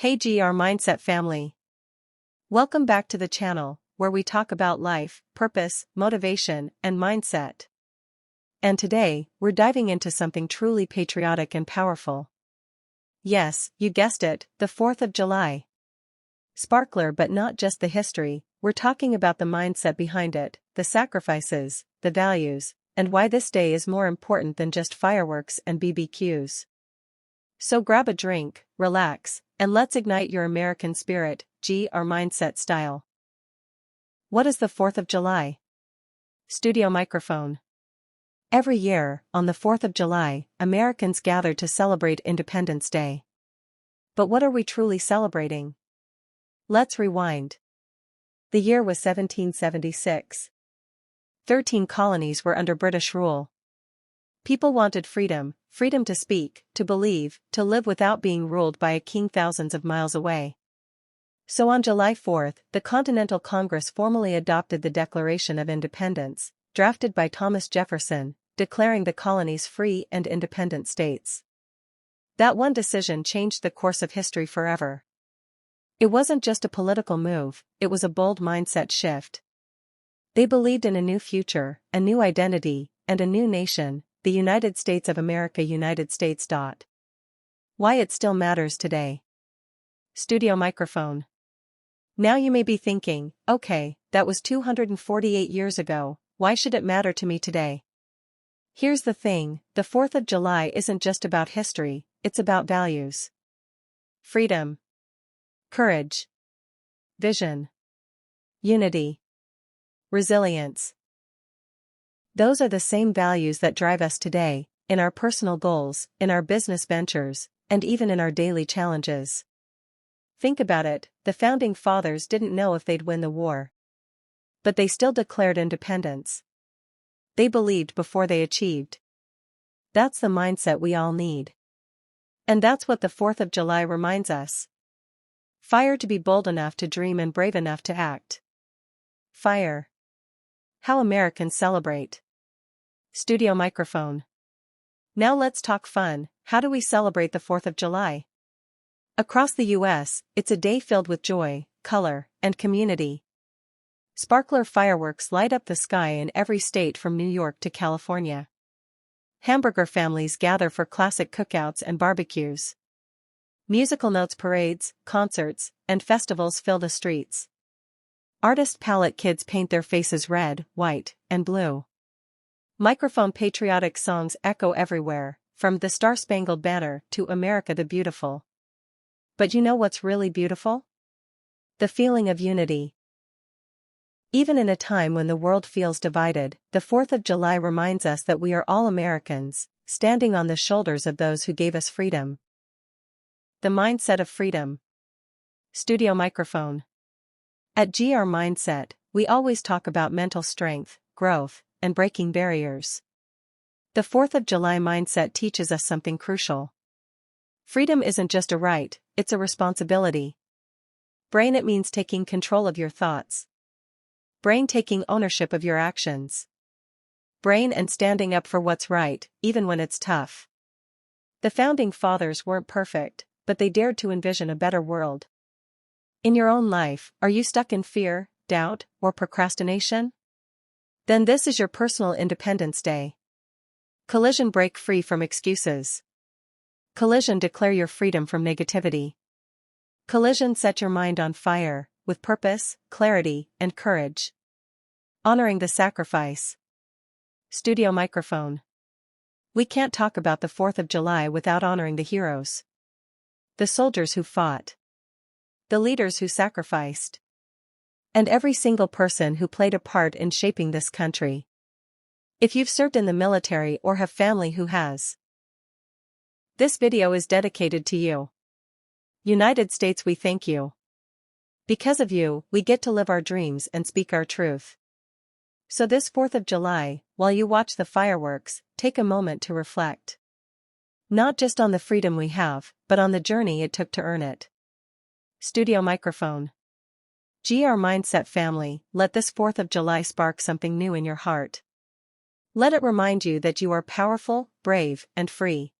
Hey GR Mindset family. Welcome back to the channel, where we talk about life, purpose, motivation, and mindset. And today, we're diving into something truly patriotic and powerful. Yes, you guessed it, the 4th of July. Sparkler, but not just the history, we're talking about the mindset behind it, the sacrifices, the values, and why this day is more important than just fireworks and BBQs. So grab a drink, relax, and let's ignite your American spirit, GR Mindset style. What is the 4th of July? Studio microphone. Every year, on the 4th of July, Americans gather to celebrate Independence Day. But what are we truly celebrating? Let's rewind. The year was 1776. 13 colonies were under British rule. People wanted freedom, freedom to speak, to believe, to live without being ruled by a king thousands of miles away. So on July 4th, the Continental Congress formally adopted the Declaration of Independence, drafted by Thomas Jefferson, declaring the colonies free and independent states. That one decision changed the course of history forever. It wasn't just a political move, it was a bold mindset shift. They believed in a new future, a new identity, and a new nation, the United States of America. United States. Why it still matters today. Studio microphone. Now you may be thinking, okay, that was 248 years ago, why should it matter to me today? Here's the thing, the 4th of July isn't just about history, it's about values. Freedom. Courage. Vision. Unity. Resilience. Those are the same values that drive us today, in our personal goals, in our business ventures, and even in our daily challenges. Think about it, the founding fathers didn't know if they'd win the war. But they still declared independence. They believed before they achieved. That's the mindset we all need. And that's what the 4th of July reminds us. Fire to be bold enough to dream and brave enough to act. Fire. How Americans celebrate. Studio microphone. Now let's talk fun. How do we celebrate the 4th of July? Across the US, it's a day filled with joy, color, and community. Sparkler fireworks light up the sky in every state from New York to California. Hamburger families gather for classic cookouts and barbecues. Musical notes, parades, concerts, and festivals fill the streets. Artist palette kids paint their faces red, white, and blue. Microphone patriotic songs echo everywhere, from the Star-Spangled Banner to America the Beautiful. But you know what's really beautiful? The feeling of unity. Even in a time when the world feels divided, the 4th of July reminds us that we are all Americans, standing on the shoulders of those who gave us freedom. The mindset of freedom. Studio microphone. At GR Mindset, we always talk about mental strength, growth, and breaking barriers. The 4th of July mindset teaches us something crucial. Freedom isn't just a right, it's a responsibility. Brain, it means taking control of your thoughts. Brain, taking ownership of your actions. Brain, and standing up for what's right, even when it's tough. The founding fathers weren't perfect, but they dared to envision a better world. In your own life, are you stuck in fear, doubt, or procrastination? Then this is your personal Independence Day. Collision, break free from excuses. Collision, declare your freedom from negativity. Collision, set your mind on fire, with purpose, clarity, and courage. Honoring the sacrifice. Studio microphone. We can't talk about the 4th of July without honoring the heroes. The soldiers who fought. The leaders who sacrificed. And every single person who played a part in shaping this country. If you've served in the military or have family who has, this video is dedicated to you. United States, we thank you. Because of you, we get to live our dreams and speak our truth. So this 4th of July, while you watch the fireworks, take a moment to reflect. Not just on the freedom we have, but on the journey it took to earn it. Studio microphone. GR Mindset family, let this 4th of July spark something new in your heart. Let it remind you that you are powerful, brave, and free.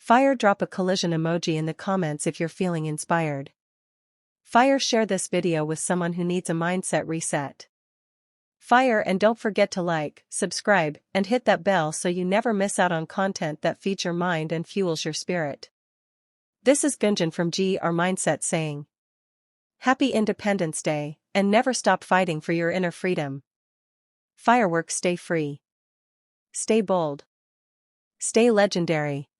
Fire, drop a collision emoji in the comments if you're feeling inspired. Fire, share this video with someone who needs a mindset reset. Fire, and don't forget to like, subscribe, and hit that bell so you never miss out on content that feeds your mind and fuels your spirit. This is Gunjan from GR Mindset saying, Happy Independence Day, and never stop fighting for your inner freedom. Fireworks, stay free. Stay bold. Stay legendary.